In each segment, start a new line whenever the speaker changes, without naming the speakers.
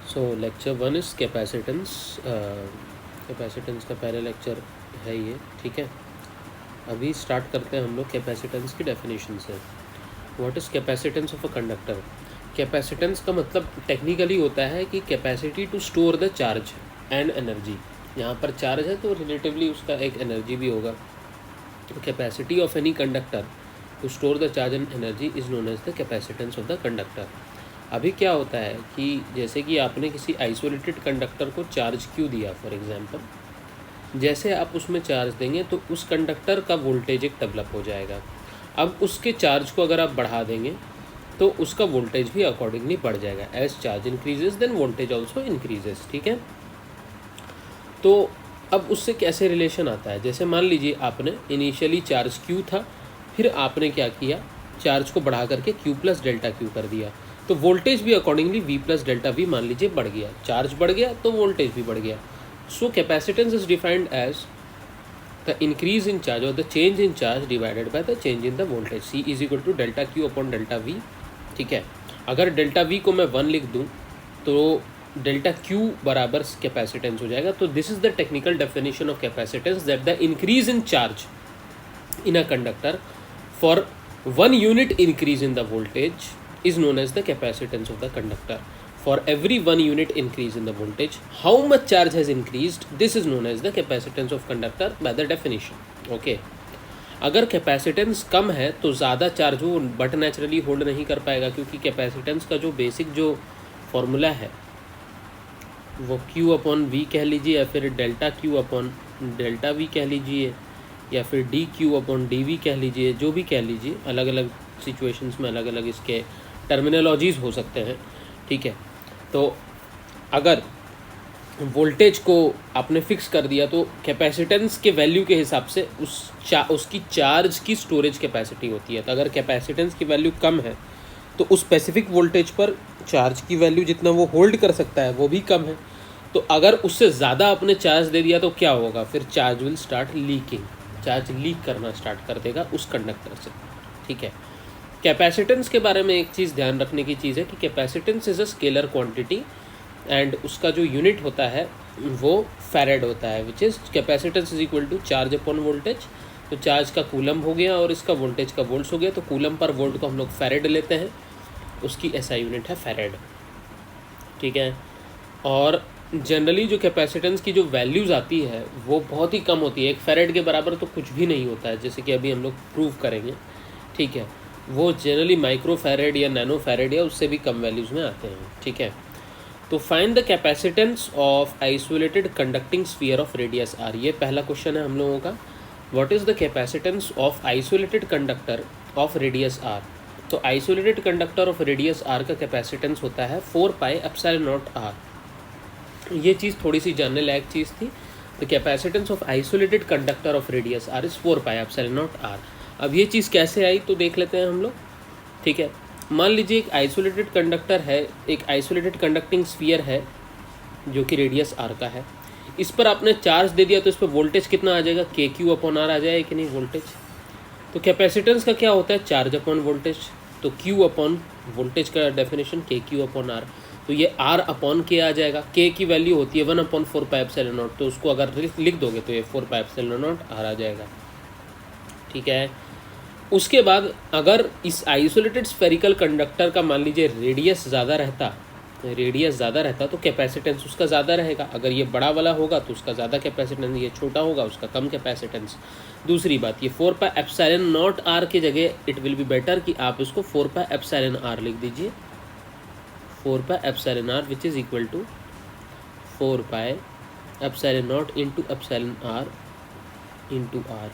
So lecture 1 is capacitance. Capacitance का पहला lecture है ये, ठीक है। अभी स्टार्ट करते हैं हम लोग कैपेसिटेंस की डेफिनेशन से। What is capacitance of a conductor? Capacitance का मतलब टेक्निकली होता है कि capacity to store the charge and energy. यहाँ पर चार्ज है तो रिलेटिवली उसका एक एनर्जी भी होगा। Capacity of any conductor to store the charge and energy is known as the capacitance of the conductor. अभी क्या होता है कि जैसे कि आपने किसी आइसोलेटेड कंडक्टर को चार्ज क्यों दिया, फॉर एग्जांपल, जैसे आप उसमें चार्ज देंगे तो उस कंडक्टर का वोल्टेज एक डेवलप हो जाएगा। अब उसके चार्ज को अगर आप बढ़ा देंगे तो उसका वोल्टेज भी अकॉर्डिंगली बढ़ जाएगा। As charge increases then voltage also increases, ठीक है। तो अब उससे कैसे रिलेशन आता है, जैसे मान लीजिए आपने इनिशियली चार्ज क्यू था, फिर आपने क्या किया, चार्ज को बढ़ा करके क्यू प्लस डेल्टा क्यू कर दिया, तो वोल्टेज भी accordingly V plus delta V मान लीजिए बढ़ गया। चार्ज बढ़ गया तो वोल्टेज भी बढ़ गया। So capacitance is defined as the increase in charge और the change in charge divided by the change in the voltage. C is equal to delta Q upon delta V, ठीक है। अगर डेल्टा वी को मैं 1 लिख दूँ तो delta Q बराबर कैपेसिटेंस हो जाएगा। तो this is the technical definition of capacitance, that the increase in charge in a conductor for 1 unit increase in the voltage is known as the capacitance of the conductor. For every 1 unit increase in the voltage, how much charge has increased, this is known as the capacitance of conductor by the definition. Okay. अगर capacitance कम है तो ज़्यादा charge वो but naturally hold नहीं कर पाएगा, क्योंकि capacitance का जो बेसिक जो फॉर्मूला है वो Q अपॉन वी कह लीजिए, या फिर delta Q upon delta V कह लीजिए, या फिर d Q upon d V कह लीजिए, जो भी कह लीजिए। अलग अलग सिचुएशंस में अलग अलग इसके टर्मिनोलॉजीज़ हो सकते हैं, ठीक है। तो अगर वोल्टेज को आपने फिक्स कर दिया तो कैपेसिटेंस के वैल्यू के हिसाब से उसकी चार्ज की स्टोरेज कैपेसिटी होती है। तो अगर कैपेसिटेंस की वैल्यू कम है तो उस स्पेसिफिक वोल्टेज पर चार्ज की वैल्यू जितना वो होल्ड कर सकता है वो भी कम है। तो अगर उससे ज़्यादा आपने चार्ज दे दिया तो क्या होगा, फिर charge will start leaking, charge leak करना स्टार्ट कर देगा उस कंडक्टर से, ठीक है। कैपेसिटेंस के बारे में एक चीज़ ध्यान रखने की चीज़ है कि capacitance is a scalar quantity and उसका जो यूनिट होता है वो फैरेड होता है, which is capacitance is equal to charge upon voltage. तो चार्ज का कूलम हो गया और इसका वोल्टेज का वोल्ट्स हो गया, तो कूलम पर वोल्ट को हम लोग फैरेड लेते हैं, उसकी ऐसा यूनिट है फैरेड, ठीक है। और जनरली जो कैपेसिटेंस की जो वैल्यूज़ आती है वो बहुत ही कम होती है। एक फैरेड के बराबर तो कुछ भी नहीं होता है, जैसे कि अभी हम लोग प्रूव करेंगे, ठीक है। वो जनरली माइक्रो फैरेड या नैनो फैरेड या उससे भी कम वैल्यूज़ में आते हैं, ठीक है। तो find the capacitance of isolated conducting sphere of radius R, ये पहला क्वेश्चन है हम लोगों का। What is the capacitance of isolated conductor of radius R? तो isolated conductor of radius R का कैपेसिटेंस होता है 4 पाई एप्सिलॉन नॉट आर। ये चीज़ थोड़ी सी जानने लायक चीज़ थी। The capacitance of isolated conductor of radius R is 4 pi epsilon naught R. अब ये चीज़ कैसे आई तो देख लेते हैं हम लोग, ठीक है। मान लीजिए एक आइसोलेटेड कंडक्टर है, एक आइसोलेटेड कंडक्टिंग स्फीयर है जो कि रेडियस आर का है। इस पर आपने चार्ज दे दिया तो इस पर वोल्टेज कितना आ जाएगा, के क्यू अपॉन आर आ जाएगा कि नहीं वोल्टेज। तो कैपेसिटेंस का क्या होता है, चार्ज अपॉन वोल्टेज। तो क्यू अपॉन वोल्टेज का डेफिनेशन के क्यू अपॉन आर, तो ये आर अपॉन के आ जाएगा। के की वैल्यू होती है 1/4 पाई एप्सिलॉन नॉट, तो उसको अगर लिख दोगे तो ये 4 पाई एप्सिलॉन नॉट आर आ जाएगा, ठीक है। उसके बाद अगर इस आइसोलेटेड स्फेरिकल कंडक्टर का मान लीजिए रेडियस ज़्यादा रहता तो कैपेसिटेंस उसका ज़्यादा रहेगा। अगर ये बड़ा वाला होगा तो उसका ज़्यादा कैपेसिटेंस, ये छोटा होगा उसका कम कैपेसिटेंस। दूसरी बात, ये 4 पाई एप्सिलॉन नॉट आर की जगह इट विल बी बेटर कि आप इसको 4 पाई एप्सिलॉन आर लिख दीजिए। 4 pi epsilon R which is equal to 4 pi epsilon naught into epsilon R into R,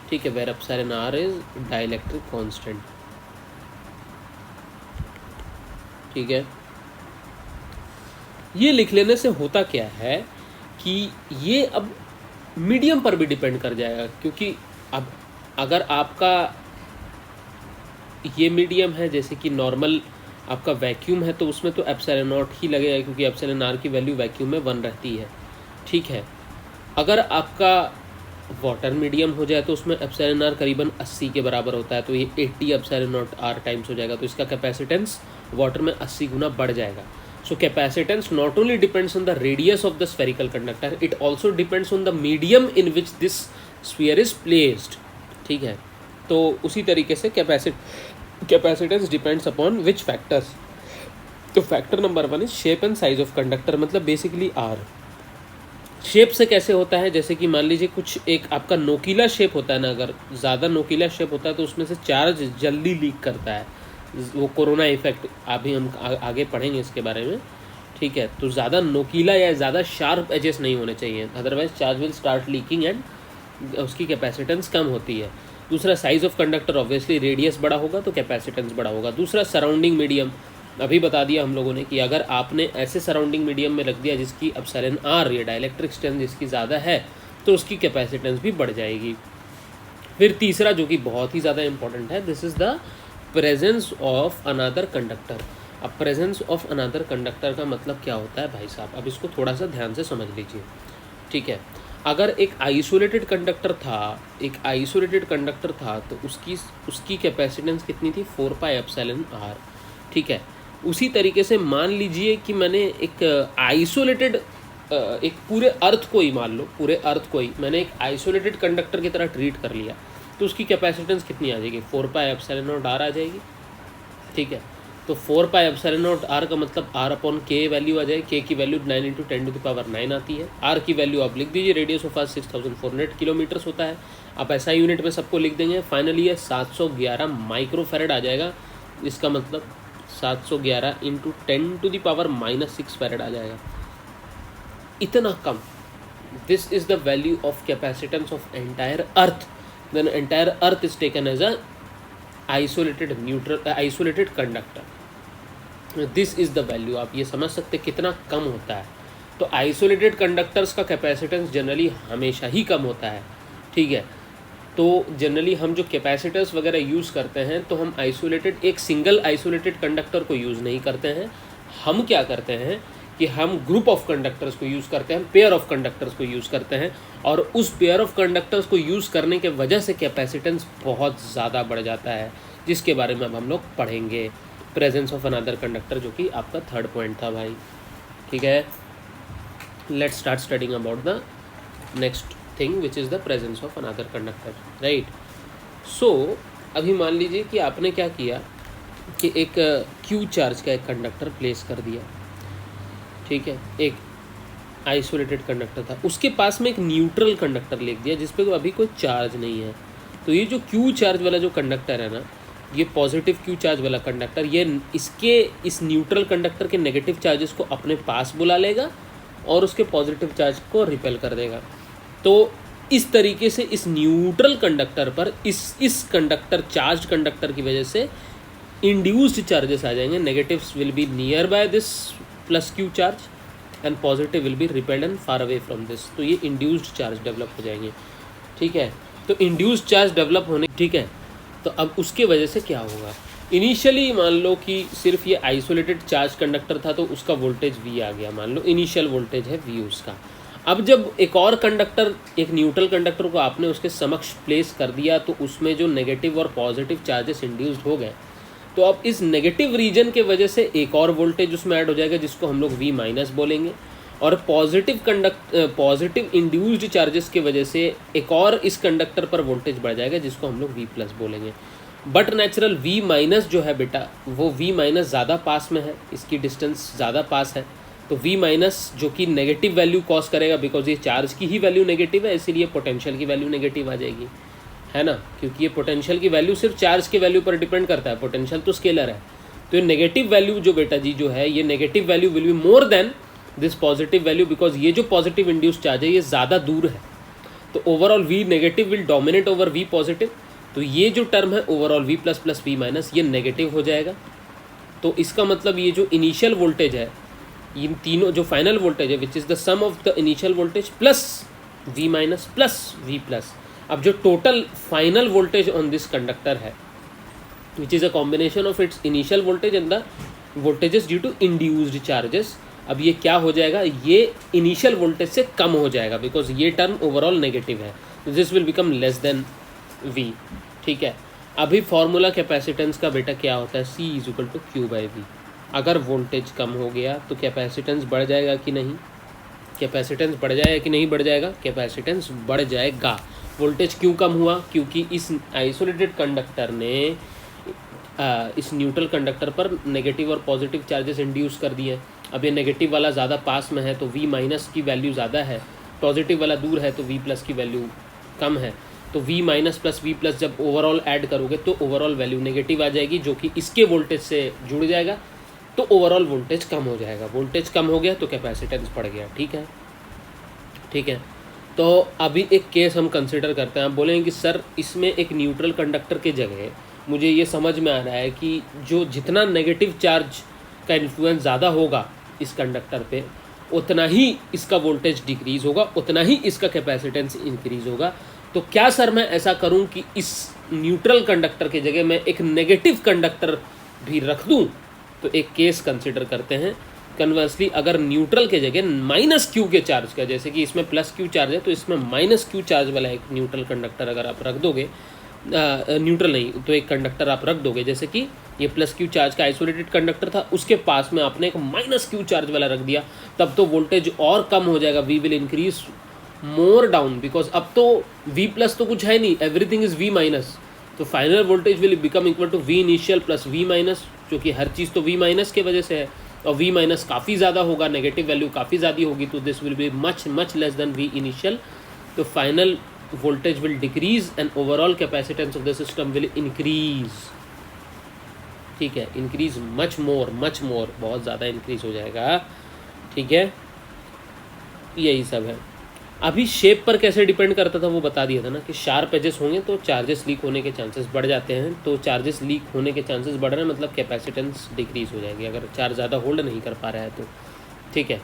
ठीक है, where epsilon R is dielectric constant, ठीक है। ये लिख लेने से होता क्या है कि ये अब मीडियम पर भी डिपेंड कर जाएगा, क्योंकि अब अगर आपका ये मीडियम है, जैसे कि नॉर्मल आपका वैक्यूम है, तो उसमें तो एप्सिलॉन नॉट ही लगेगा, क्योंकि एप्सिलॉन आर की वैल्यू वैक्यूम में 1 रहती है, ठीक है। अगर आपका वाटर मीडियम हो जाए तो उसमें एप्सिलॉन आर करीबन 80 के बराबर होता है, तो ये 80 एप्सिलॉन नॉट आर टाइम्स हो जाएगा, तो इसका कैपेसिटेंस वाटर में 80 गुना बढ़ जाएगा। So capacitance not only depends on the radius of the spherical conductor, it also depends on the medium in which this sphere is placed. ठीक है, तो उसी तरीके से capacitance depends upon which factors. तो factor number 1 is shape and size of conductor, मतलब basically R. Shape से कैसे होता है, जैसे कि मान लीजिए कुछ एक आपका नोकीला शेप होता है ना, अगर ज़्यादा नोकीला शेप होता है तो उसमें से चार्ज जल्दी लीक करता है, वो कोरोना इफेक्ट अभी हम आगे पढ़ेंगे इसके बारे में. ठीक है, तो ज़्यादा नोकीला या ज़्यादा शार्प एजेस नहीं होने चाहिए, otherwise charge will start leaking and उसकी कैपेसिटेंस कम होती है. दूसरा size of conductor, obviously radius बड़ा होगा तो कैपेसिटेंस बड़ा होगा. दूसरा सराउंडिंग मीडियम, अभी बता दिया हम लोगों ने कि अगर आपने ऐसे सराउंडिंग मीडियम में रख दिया जिसकी एप्सिलॉन आर या डाइलेक्ट्रिक स्ट्रेंथ जिसकी ज़्यादा है तो उसकी कैपेसिटेंस भी बढ़ जाएगी. फिर तीसरा जो कि बहुत ही ज़्यादा इंपॉर्टेंट है, this is the presence of another conductor. अब प्रेजेंस ऑफ अनदर कंडक्टर का मतलब क्या होता है भाई साहब, अब इसको थोड़ा सा ध्यान से समझ लीजिए. ठीक है, अगर एक आइसोलेटेड कंडक्टर था तो उसकी कैपेसिटेंस कितनी थी, 4 पाई एप्सिलॉन आर. ठीक है, उसी तरीके से मान लीजिए कि मैंने एक आइसोलेटेड एक पूरे अर्थ को ही मैंने एक आइसोलेटेड कंडक्टर की तरह ट्रीट कर लिया तो उसकी कैपेसिटेंस कितनी आ जाएगी, 4 पाई एप्सिलॉन नॉट आर आ जाएगी. ठीक है, तो 4 पाई एप्सिलॉन नॉट आर का मतलब आर अपॉन के वैल्यू आ जाएगी. के की वैल्यू 9 × 10⁹ आती है. आर की वैल्यू आप लिख दीजिए, रेडियस ऑफ आर 6400 किलोमीटर्स होता है. आप ऐसा यूनिट में सबको लिख देंगे. फाइनली ये 711 माइक्रोफेरेड आ जाएगा. इसका मतलब 711 × 10⁻⁻6 फैरेड आ जाएगा. इतना कम. This is the value of capacitance of entire earth. Then entire earth is taken as a isolated conductor. This is the value. आप ये समझ सकते कितना कम होता है. तो आइसोलेटेड कंडक्टर्स का कैपेसिटेंस जनरली हमेशा ही कम होता है. ठीक है, तो जनरली हम जो कैपेसिटर्स वगैरह यूज़ करते हैं तो हम एक सिंगल आइसोलेटेड कंडक्टर को यूज़ नहीं करते हैं. हम क्या करते हैं कि हम ग्रुप ऑफ कंडक्टर्स को यूज़ करते हैं, पेयर ऑफ कंडक्टर्स को यूज़ करते हैं, और उस पेयर ऑफ कंडक्टर्स को यूज़ करने के वजह से कैपेसिटेंस बहुत ज़्यादा बढ़ जाता है, जिसके बारे में अब हम लोग पढ़ेंगे. प्रेजेंस ऑफ अनदर कंडक्टर, जो कि आपका थर्ड पॉइंट था भाई. ठीक है, let's start studying about the next thing which is the presence of another conductor. Right, so अभी मान लीजिए कि आपने क्या किया कि एक क्यू चार्ज का एक कंडक्टर प्लेस कर दिया. ठीक है, एक आइसोलेटेड कंडक्टर था, उसके पास में एक न्यूट्रल कंडक्टर लिख दिया जिस पे अभी कोई चार्ज नहीं है. तो ये जो क्यू चार्ज वाला जो कंडक्टर है ना, ये पॉजिटिव क्यू चार्ज वाला कंडक्टर, ये इस न्यूट्रल कंडक्टर के नेगेटिव चार्जेस को अपने पास बुला लेगा और उसके पॉजिटिव चार्ज को रिपेल कर देगा. तो इस तरीके से इस न्यूट्रल कंडक्टर पर इस कंडक्टर चार्ज कंडक्टर की वजह से इंड्यूस्ड चार्जेस आ जाएंगे. Negatives will be near by this plus Q charge and positive will be repelled and far away from this. तो ये इंड्यूस्ड चार्ज डेवलप हो जाएंगे. ठीक है, तो इंड्यूस्ड चार्ज डेवलप होने, ठीक है, तो अब उसके वजह से क्या होगा. इनिशियली मान लो कि सिर्फ ये आइसोलेटेड चार्ज कंडक्टर था तो उसका वोल्टेज V आ गया, मान लो इनिशियल वोल्टेज है V उसका. अब जब एक और कंडक्टर, एक न्यूट्रल कंडक्टर को आपने उसके समक्ष प्लेस कर दिया तो उसमें जो नेगेटिव और पॉजिटिव चार्जेस इंड्यूस्ड हो गए, तो अब इस नेगेटिव रीजन के वजह से एक और वोल्टेज उसमें ऐड हो जाएगा जिसको हम लोग V- बोलेंगे, और पॉजिटिव इंड्यूस्ड चार्जेस की वजह से एक और इस कंडक्टर पर वोल्टेज बढ़ जाएगा जिसको हम लोग V+ बोलेंगे. बट नेचुरल V- जो है बेटा, वो V- ज़्यादा पास में है, इसकी डिस्टेंस ज़्यादा पास है, तो V- जो कि नेगेटिव वैल्यू कॉज करेगा, बिकॉज ये चार्ज की ही वैल्यू नेगेटिव है, इसीलिए पोटेंशियल की वैल्यू नेगेटिव आ जाएगी, है ना, क्योंकि ये पोटेंशियल की वैल्यू सिर्फ चार्ज के वैल्यू पर डिपेंड करता है, पोटेंशियल तो स्केलर है. तो ये नेगेटिव वैल्यू जो बेटा जी जो है, ये negative value will be more than this positive value, because ये जो पॉजिटिव इंड्यूस्ड चार्ज है ये ज़्यादा दूर है. तो overall V negative will dominate over V positive. तो ये जो टर्म है ओवरऑल V+ + V- ये नेगेटिव हो जाएगा. तो इसका मतलब ये जो इनिशियल वोल्टेज है, इन तीनों जो फाइनल वोल्टेज है which is the sum of the initial voltage plus V- plus V+. अब जो total final voltage on this conductor है which is a combination of its initial voltage and the voltages due to induced charges, अब ये क्या हो जाएगा, ये initial voltage से कम हो जाएगा बिकॉज ये टर्म ओवरऑल नेगेटिव है. This will become less than V. ठीक है, अभी फॉर्मूला कैपेसिटेंस का बेटा क्या होता है, C = Q/V. अगर वोल्टेज कम हो गया तो कैपेसिटेंस बढ़ जाएगा कि नहीं, कैपेसिटेंस बढ़ जाएगा कि नहीं बढ़ जाएगा, कैपेसिटेंस बढ़ जाएगा। वोल्टेज क्यों कम हुआ, क्योंकि इस आइसोलेटेड कंडक्टर ने इस न्यूट्रल कंडक्टर पर नेगेटिव और पॉजिटिव चार्जेस इंड्यूस कर दिए। अब ये नेगेटिव वाला ज़्यादा पास में है तो V माइनस की वैल्यू ज़्यादा है, पॉजिटिव वाला दूर है तो V प्लस की वैल्यू कम है। तो V minus plus V plus जब ओवरऑल ऐड करोगे तो ओवरऑल वैल्यू नेगेटिव आ जाएगी, जो कि इसके वोल्टेज से जुड़ जाएगा, तो ओवरऑल वोल्टेज कम हो जाएगा। वोल्टेज कम हो गया तो कैपेसिटेंस बढ़ गया। ठीक है, ठीक है। तो अभी एक केस हम कंसिडर करते हैं। आप बोलेंगे कि सर इसमें एक न्यूट्रल कंडक्टर के जगह मुझे ये समझ में आ रहा है कि जो जितना नेगेटिव चार्ज का इन्फ्लुएंस ज़्यादा होगा इस कंडक्टर पे, उतना ही इसका वोल्टेज डिक्रीज़ होगा, उतना ही इसका कैपेसिटेंस इंक्रीज़ होगा। तो क्या सर मैं ऐसा करूं कि इस न्यूट्रल कंडक्टर की जगह मैं एक नेगेटिव कंडक्टर भी रख दूं? तो एक केस कंसिडर करते हैं। कन्वर्सली अगर न्यूट्रल के जगह माइनस क्यू के चार्ज का, जैसे कि इसमें प्लस क्यू चार्ज है तो इसमें माइनस क्यू चार्ज वाला एक न्यूट्रल कंडक्टर अगर आप रख दोगे, न्यूट्रल नहीं तो एक कंडक्टर आप रख दोगे, जैसे कि ये प्लस क्यू चार्ज का आइसोलेटेड कंडक्टर था, उसके पास में आपने एक माइनस क्यू चार्ज वाला रख दिया, तब तो वोल्टेज और कम हो जाएगा। We will increase more down, because अब तो V प्लस तो कुछ है नहीं, एवरीथिंग इज V माइनस। तो final voltage will become equal to V initial plus V minus, क्योंकि हर चीज़ तो V माइनस के वजह से है, और V माइनस काफ़ी ज़्यादा होगा, नेगेटिव वैल्यू काफ़ी ज़्यादा होगी, तो this will be much much less than V initial. तो final voltage will decrease and overall capacitance of the system will increase। ठीक है, increase much more, बहुत ज़्यादा increase हो जाएगा। ठीक है, यही सब है। अभी शेप पर कैसे डिपेंड करता था वो बता दिया था ना, कि शार्प एजेस होंगे तो चार्जेस लीक होने के चांसेस बढ़ जाते हैं। तो चार्जेस लीक होने के चांसेस बढ़ रहे हैं, मतलब कैपेसिटेंस डिक्रीज हो जाएगी अगर चार्ज ज़्यादा होल्ड नहीं कर पा रहा है तो। ठीक है,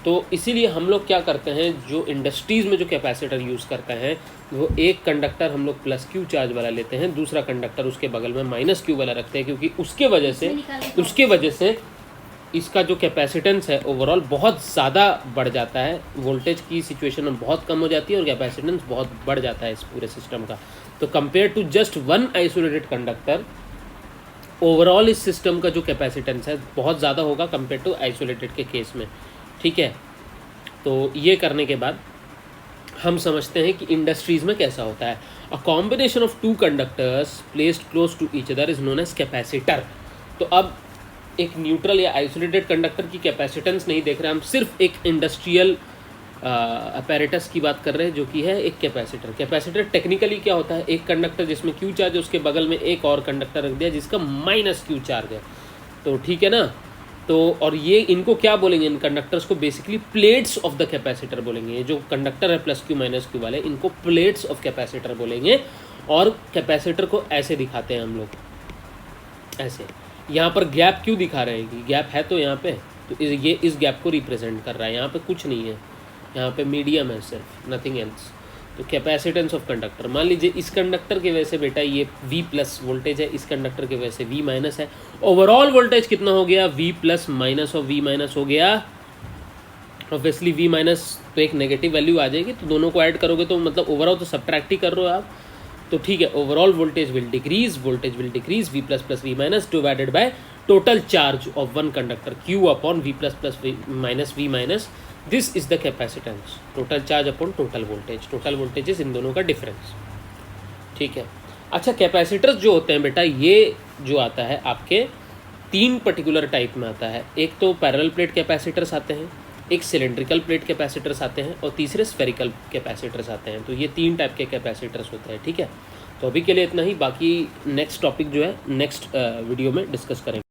तो इसीलिए हम लोग क्या करते हैं, जो इंडस्ट्रीज़ में जो कैपेसिटर यूज़ करते हैं वो एक कंडक्टर हम लोग प्लस क्यू चार्ज वाला लेते हैं, दूसरा कंडक्टर उसके बगल में माइनस क्यू वाला रखते हैं, क्योंकि उसके वजह से इसका जो कैपेसिटेंस है ओवरऑल बहुत ज़्यादा बढ़ जाता है, वोल्टेज की सिचुएशन में बहुत कम हो जाती है और कैपेसिटेंस बहुत बढ़ जाता है इस पूरे सिस्टम का। तो compare to just one isolated conductor, overall इस सिस्टम का जो कैपेसिटेंस है बहुत ज़्यादा होगा कंपेयर टू आइसोलेटेड के केस में। ठीक है, तो ये करने के बाद हम समझते हैं कि इंडस्ट्रीज़ में कैसा होता है। A combination of two conductors placed close to each other is known as capacitor. तो अब एक न्यूट्रल या आइसोलेटेड कंडक्टर की कैपेसिटेंस नहीं देख रहे हम, सिर्फ एक इंडस्ट्रियल अपैरेटस की बात कर रहे हैं जो कि है एक कैपेसिटर। कैपेसिटर टेक्निकली क्या होता है, एक कंडक्टर जिसमें क्यू चार्ज है उसके बगल में एक और कंडक्टर रख दिया जिसका माइनस क्यू चार्ज है। तो ठीक है ना, तो और ये इनको क्या बोलेंगे, इन कंडक्टर्स को basically plates of the capacitor बोलेंगे। ये जो कंडक्टर है प्लस क्यू माइनस क्यू वाले, इनको प्लेट्स ऑफ कैपेसिटर बोलेंगे। और कैपेसिटर को ऐसे दिखाते हैं हम लोग, ऐसे। यहाँ पर गैप क्यों दिखा रहे हैं, कि गैप है तो यहाँ पे, तो ये इस गैप को रिप्रेजेंट कर रहा है। यहाँ पे कुछ नहीं है, यहाँ पे मीडियम है सिर्फ, नथिंग एल्स। तो कैपेसिटेंस ऑफ कंडक्टर, मान लीजिए इस कंडक्टर की वजह से बेटा ये V प्लस वोल्टेज है, इस कंडक्टर की वजह से V माइनस है। ओवरऑल वोल्टेज कितना हो गया, V प्लस माइनस और V माइनस हो गया। ऑब्वियसली V माइनस तो एक नेगेटिव वैल्यू आ जाएगी, तो दोनों को ऐड करोगे तो मतलब ओवरऑल तो सब्ट्रैक्ट ही कर रहे हो आप। तो ठीक है, overall voltage will decrease V plus plus V minus divided by total charge of one conductor Q upon V plus plus V minus. This is the capacitance, total charge upon total voltage इन दोनों का difference. ठीक है, अच्छा capacitors जो होते हैं बेटा, ये जो आता है आपके तीन पर्टिकुलर टाइप में आता है। एक तो पैरेलल प्लेट कैपेसिटर्स आते हैं, एक सिलेंड्रिकल प्लेट कैपेसिटर्स आते हैं, और तीसरे स्फेरिकल कैपेसिटर्स आते हैं। तो ये तीन टाइप के कैपेसिटर्स होते हैं। ठीक है, तो अभी के लिए इतना ही, बाकी नेक्स्ट टॉपिक जो है नेक्स्ट वीडियो में डिस्कस करेंगे।